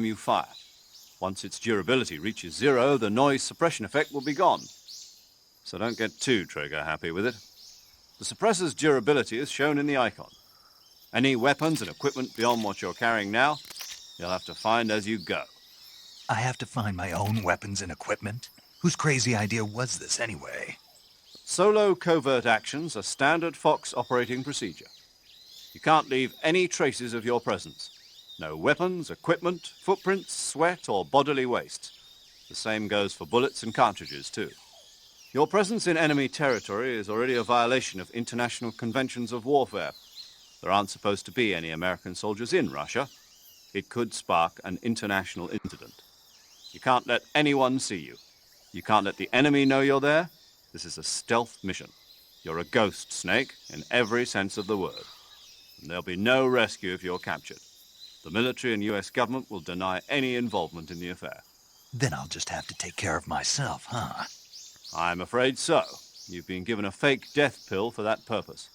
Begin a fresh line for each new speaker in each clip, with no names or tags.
you fire. Once its durability reaches 0, the noise suppression effect will be gone. So don't get too trigger-happy with it. The suppressor's durability is shown in the icon. Any weapons and equipment beyond what you're carrying now, you'll have to find as you go.
I have to find my own weapons and equipment? Whose crazy idea was this anyway?
Solo covert actions are standard Fox operating procedure. You can't leave any traces of your presence. No weapons, equipment, footprints, sweat, or bodily waste. The same goes for bullets and cartridges, too. Your presence in enemy territory is already a violation of international conventions of warfare. There aren't supposed to be any American soldiers in Russia. It could spark an international incident. You can't let anyone see you. You can't let the enemy know you're there. This is a stealth mission. You're a ghost, Snake, in every sense of the word. And there'll be no rescue if you're captured. The military and US government will deny any involvement in the affair.
Then I'll just have to take care of myself, huh?
I'm afraid so. You've been given a fake death pill for that purpose.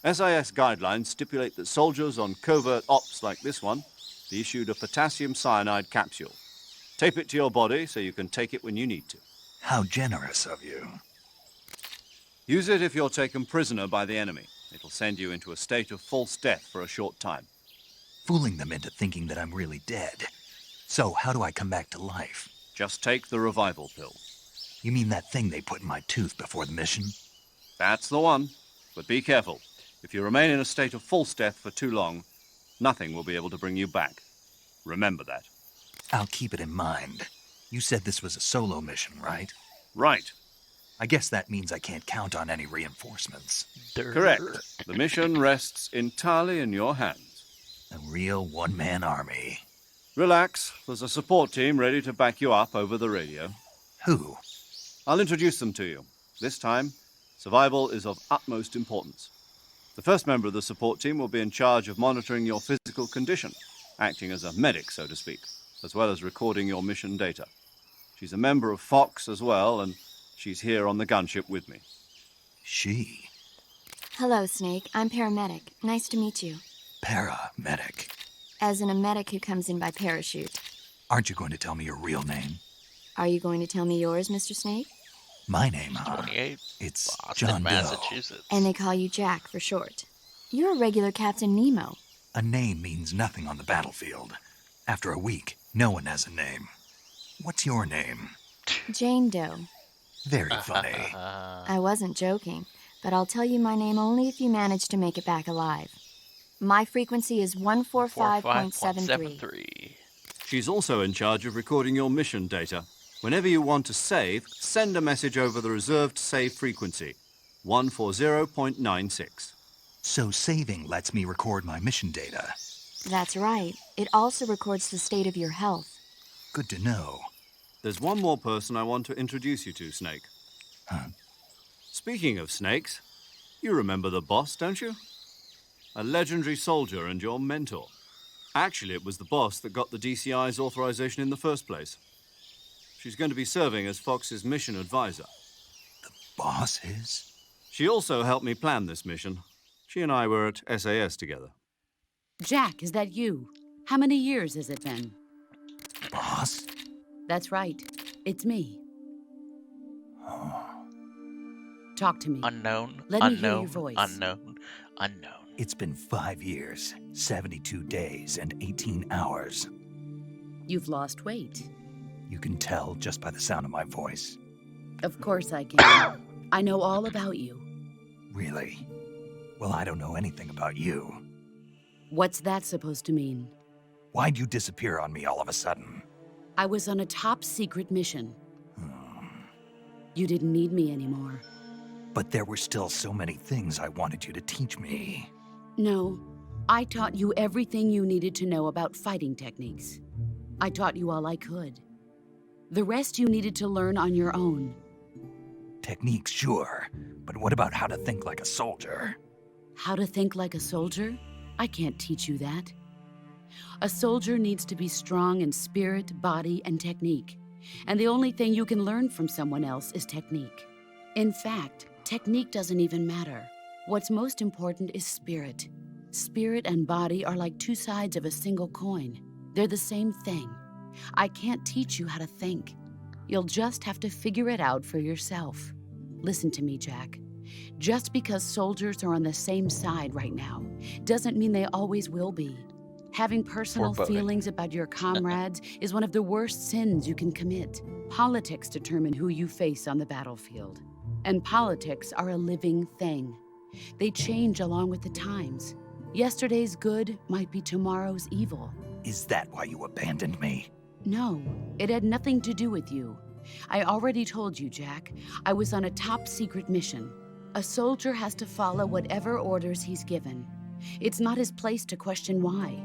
SIS guidelines stipulate that soldiers on covert ops like this one be issued a potassium cyanide capsule. Tape it to your body so you can take it when you need to.
How generous of you.
Use it if you're taken prisoner by the enemy. It'll send you into a state of false death for a short time.
Fooling them into thinking that I'm really dead. So how do I come back to life?
Just take the revival pill.
You mean that thing they put in my tooth before the mission?
That's the one. But be careful. If you remain in a state of false death for too long, nothing will be able to bring you back. Remember that.
I'll keep it in mind. You said this was a solo mission, right?
Right.
I guess that means I can't count on any reinforcements.
Correct. The mission rests entirely in your hands.
A real one-man army.
Relax. There's a support team ready to back you up over the radio.
Who?
I'll introduce them to you. This time, survival is of utmost importance. The first member of the support team will be in charge of monitoring your physical condition, acting as a medic, so to speak, as well as recording your mission data. She's a member of Fox as well, and she's here on the gunship with me.
She?
Hello, Snake. I'm paramedic. Nice to meet you.
Paramedic.
As in a medic who comes in by parachute.
Aren't you going to tell me your real name?
Are you going to tell me yours, Mr. Snake?
My name,
28.
It's
Boston,
John Doe.
Massachusetts.
And they call you Jack for short. You're a regular Captain Nemo.
A name means nothing on the battlefield. After a week, no one has a name. What's your name?
Jane Doe.
Very funny.
I wasn't joking, but I'll tell you my name only if you manage to make it back alive. My frequency is 145.73.
45.73.
She's also in charge of recording your mission data. Whenever you want to save, send a message over the reserved save frequency, 140.96.
So saving lets me record my mission data.
That's right. It also records the state of your health.
Good to know.
There's one more person I want to introduce you to, Snake.
Huh?
Speaking of snakes, you remember the boss, don't you? A legendary soldier and your mentor. Actually, it was the boss that got the DCI's authorization in the first place. She's going to be serving as Fox's mission advisor.
The boss is?
She also helped me plan this mission. She and I were at SAS together.
Jack, is that you? How many years has it been?
Boss?
That's right. It's me.
Oh.
Talk to me.
Unknown.
Let me hear
unknown.
your voice.
Unknown. Unknown.
It's been 5 years, 72 days, and 18 hours.
You've lost weight.
You can tell just by the sound of my voice.
Of course I can. I know all about you.
Really? Well, I don't know anything about you.
What's that supposed to mean?
Why'd you disappear on me all of a sudden?
I was on a top-secret mission.
Hmm.
You didn't need me anymore.
But there were still so many things I wanted you to teach me.
No, I taught you everything you needed to know about fighting techniques. I taught you all I could. The rest you needed to learn on your own.
Techniques, sure. But what about how to think like a soldier?
How to think like a soldier? I can't teach you that. A soldier needs to be strong in spirit, body, and technique. And the only thing you can learn from someone else is technique. In fact, technique doesn't even matter. What's most important is spirit. Spirit and body are like two sides of a single coin. They're the same thing. I can't teach you how to think. You'll just have to figure it out for yourself. Listen to me, Jack. Just because soldiers are on the same side right now doesn't mean they always will be. Having personal
Foreboding.
feelings about your comrades is one of the worst sins you can commit. Politics determine who you face on the battlefield. And politics are a living thing. They change along with the times. Yesterday's good might be tomorrow's evil.
Is that why you abandoned me?
No, it had nothing to do with you. I already told you, Jack. I was on a top-secret mission. A soldier has to follow whatever orders he's given. It's not his place to question why.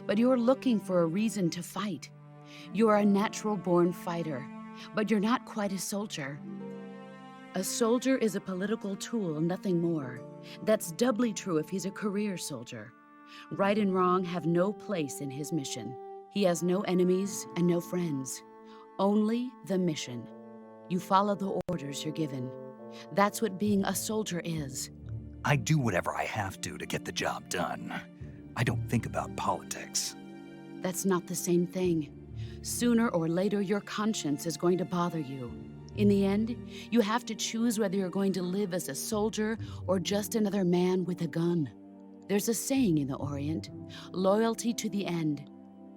But you're looking for a reason to fight. You're a natural-born fighter, but you're not quite a soldier. A soldier is a political tool, nothing more. That's doubly true if he's a career soldier. Right and wrong have no place in his mission. He has no enemies and no friends. Only the mission. You follow the orders you're given. That's what being a soldier is.
I do whatever I have to get the job done. I don't think about politics.
That's not the same thing. Sooner or later, your conscience is going to bother you. In the end, you have to choose whether you're going to live as a soldier or just another man with a gun. There's a saying in the Orient, loyalty to the end.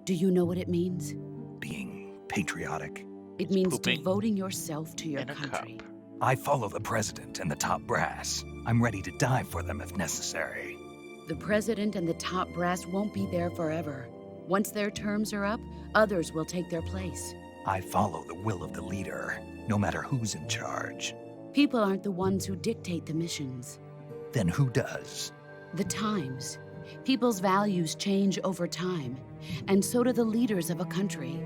Do you know what it means?
Being patriotic.
It means
Pooping
devoting yourself to your
in a
country.
cup.
I follow the president and the top brass. I'm ready to die for them if necessary.
The president and the top brass won't be there forever. Once their terms are up, others will take their place.
I follow the will of the leader, no matter who's in charge.
People aren't the ones who dictate the missions.
Then who does?
The times. People's values change over time, and so do the leaders of a country.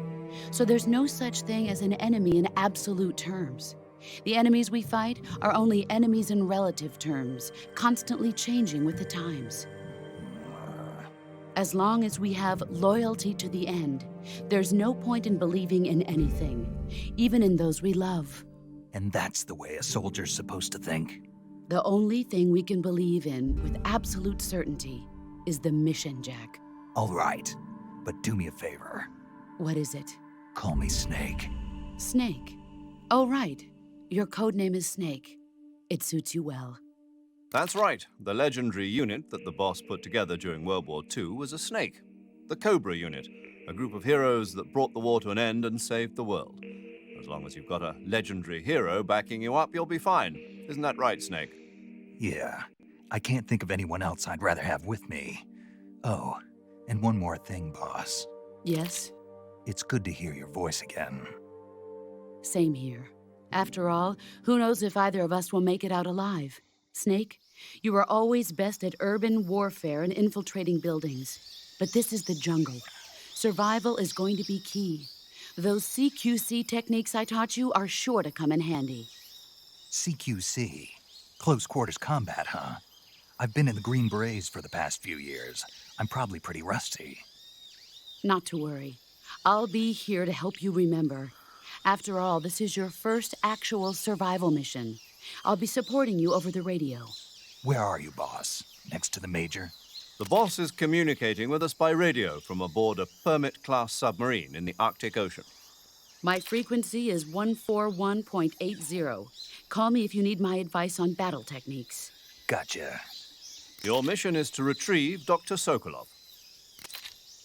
So there's no such thing as an enemy in absolute terms. The enemies we fight are only enemies in relative terms, constantly changing with the times. As long as we have loyalty to the end, there's no point in believing in anything, even in those we love.
And that's the way a soldier's supposed to think?
The only thing we can believe in with absolute certainty is the mission, Jack.
All right, but do me a favor.
What is it?
Call me Snake.
Snake. Oh, right. Your code name is Snake. It suits you well.
That's right. The legendary unit that the boss put together during World War II was a snake. The Cobra unit, a group of heroes that brought the war to an end and saved the world. As long as you've got a legendary hero backing you up, you'll be fine. Isn't that right, Snake?
Yeah, I can't think of anyone else I'd rather have with me. Oh, and one more thing, boss.
Yes?
It's good to hear your voice again.
Same here. After all, who knows if either of us will make it out alive? Snake, you are always best at urban warfare and infiltrating buildings. But this is the jungle. Survival is going to be key. Those CQC techniques I taught you are sure to come in handy.
CQC? Close quarters combat, huh? I've been in the Green Berets for the past few years. I'm probably pretty rusty.
Not to worry. I'll be here to help you remember. After all, this is your first actual survival mission. I'll be supporting you over the radio.
Where are you, boss? Next to the Major?
The boss is communicating with us by radio from aboard a Permit-class submarine in the Arctic Ocean.
My frequency is 141.80. Call me if you need my advice on battle techniques.
Gotcha.
Your mission is to retrieve Dr. Sokolov.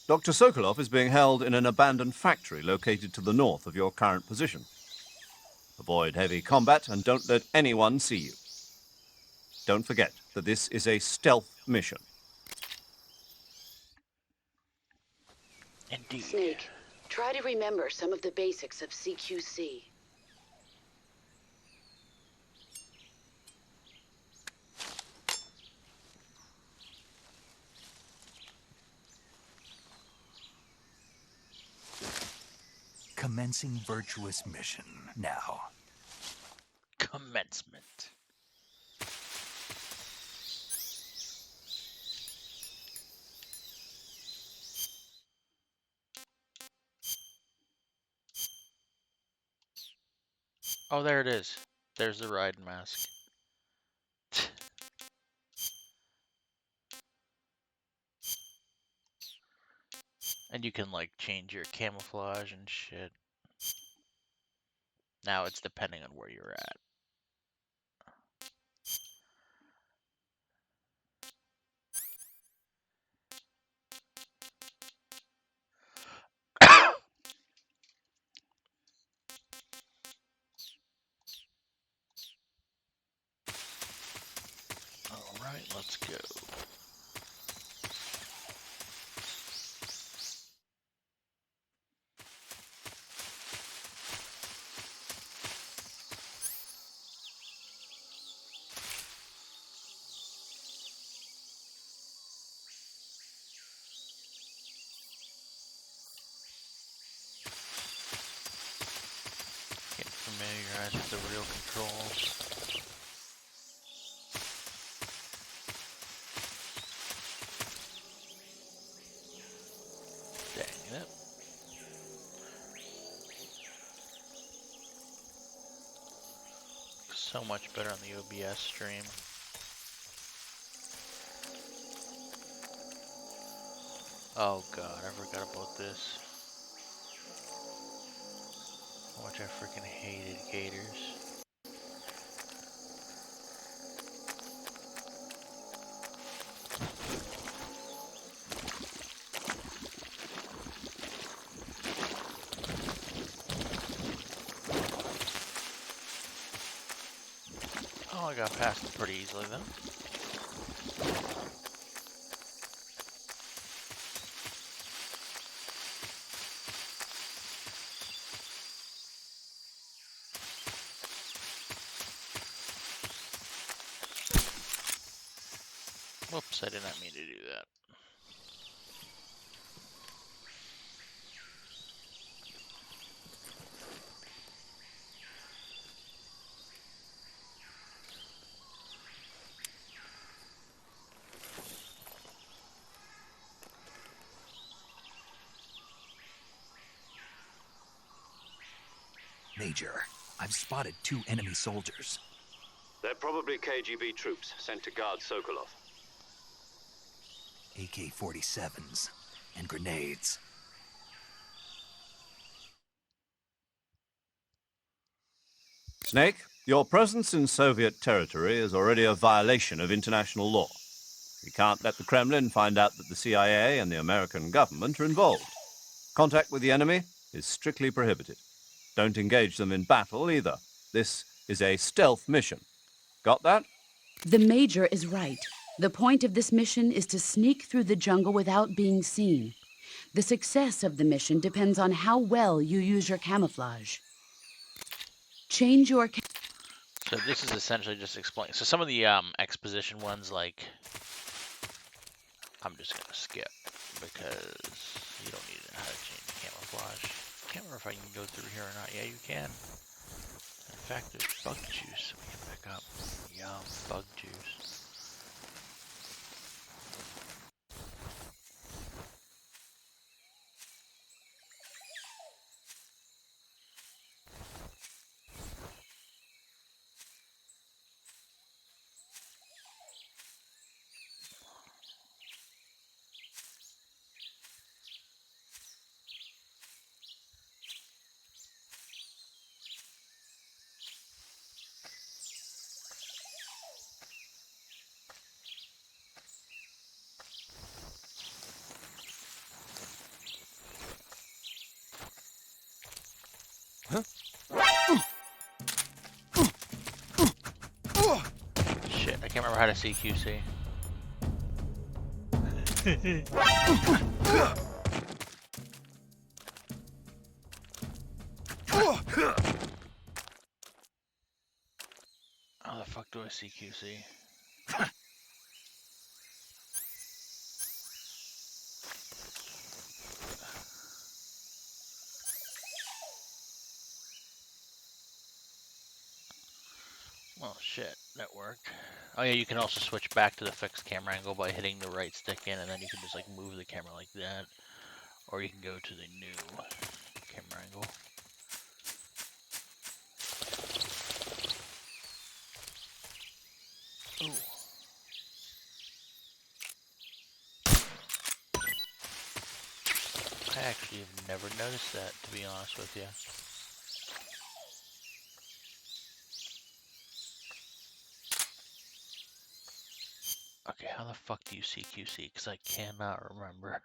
Dr. Sokolov is being held in an abandoned factory located to the north of your current position. Avoid heavy combat and don't let anyone see you. Don't forget that this is a stealth mission.
Indeed.
Snake, try to remember some of the basics of CQC.
Commencing virtuous mission now.
Commencement. Oh, there it is. There's the ride mask. And you can like change your camouflage and shit. Now it's depending on where you're at. Alright, let's go. Get familiarized with the real controls. Dang it. So much better on the OBS stream. Oh god, I forgot about this. How much I freaking hated gators. Oh, I got past it pretty easily then. Whoops, I did not mean to do that.
Major, I've spotted 2 enemy soldiers.
They're probably KGB troops sent to guard Sokolov.
AK-47s and grenades.
Snake, your presence in Soviet territory is already a violation of international law. We can't let the Kremlin find out that the CIA and the American government are involved. Contact with the enemy is strictly prohibited. Don't engage them in battle either. This is a stealth mission. Got that?
The Major is right. The point of this mission is to sneak through the jungle without being seen. The success of the mission depends on how well you use your camouflage. Change your
So this is essentially just explaining. So some of the exposition ones, like, I'm just gonna skip because you don't need to know how to change the camouflage. Can't remember if I can go through here or not. Yeah, you can. In fact, there's bug juice we can pick up. Yum, bug juice. Shit, I can't remember how to CQC. How the fuck do I CQC? Well, shit, that worked. Oh yeah, you can also switch back to the fixed camera angle by hitting the right stick in, and then you can just like move the camera like that. Or you can go to the new camera angle. Ooh. never noticed that, to be honest with you. Okay, how the fuck do you see QC? Because I cannot remember.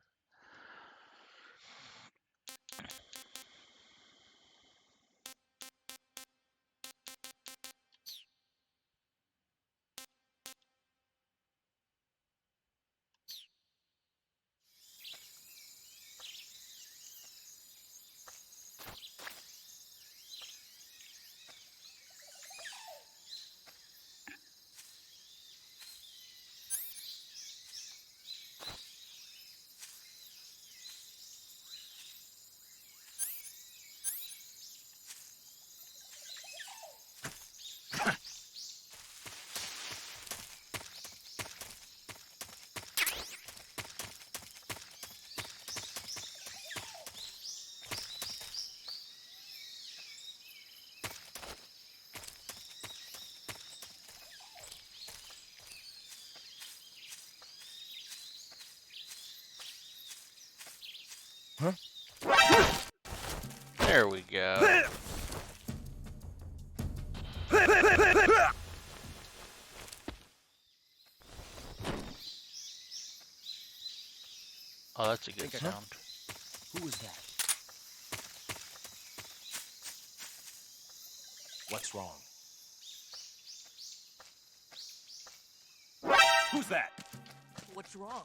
There we go. Oh, that's a good sound.
Who was that? What's wrong? Who's that? What's wrong?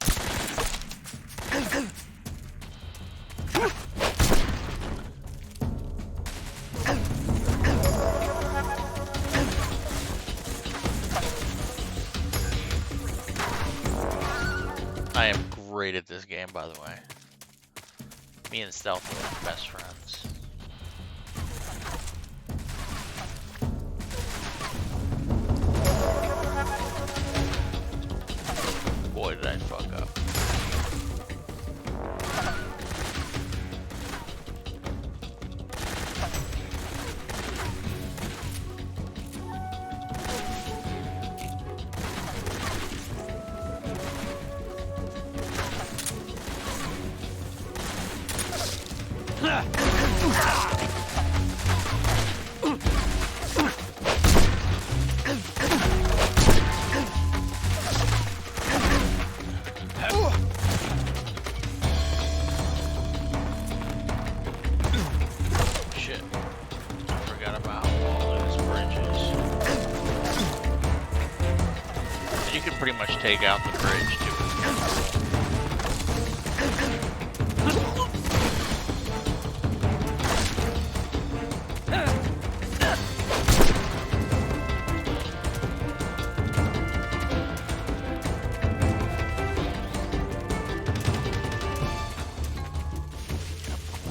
I am great at this game, by the way. Me and Stealth are like best friends. Boy, did I fuck up. Shit. I forgot about all those bridges. And you can pretty much take out the bridge too.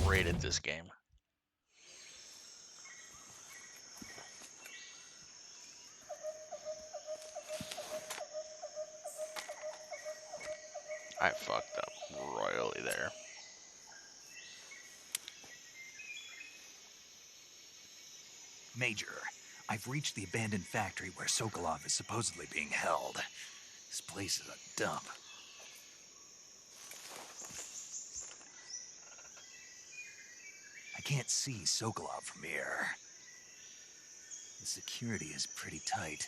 Great at this game. I fucked up royally there.
Major, I've reached the abandoned factory where Sokolov is supposedly being held. This place is a dump. I can't see Sokolov from here. The security is pretty tight.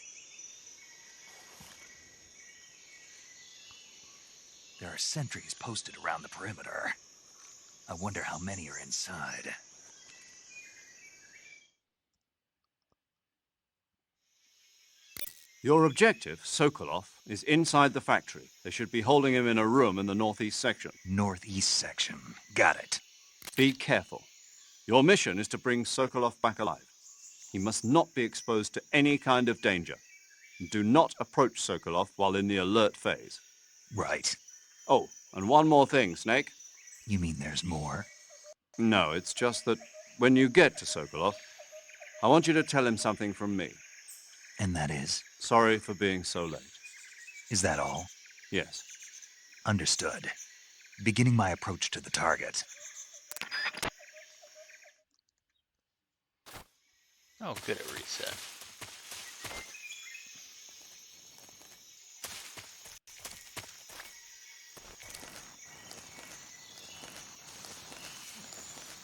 There are sentries posted around the perimeter. I wonder how many are inside.
Your objective, Sokolov, is inside the factory. They should be holding him in a room in the northeast section.
Northeast section. Got it.
Be careful. Your mission is to bring Sokolov back alive. He must not be exposed to any kind of danger. Do not approach Sokolov while in the alert phase.
Right.
Oh, and one more thing, Snake.
You mean there's more?
No, it's just that when you get to Sokolov, I want you to tell him something from me.
And that is?
Sorry for being so late.
Is that all?
Yes.
Understood. Beginning my approach to the target.
Oh, good at reset.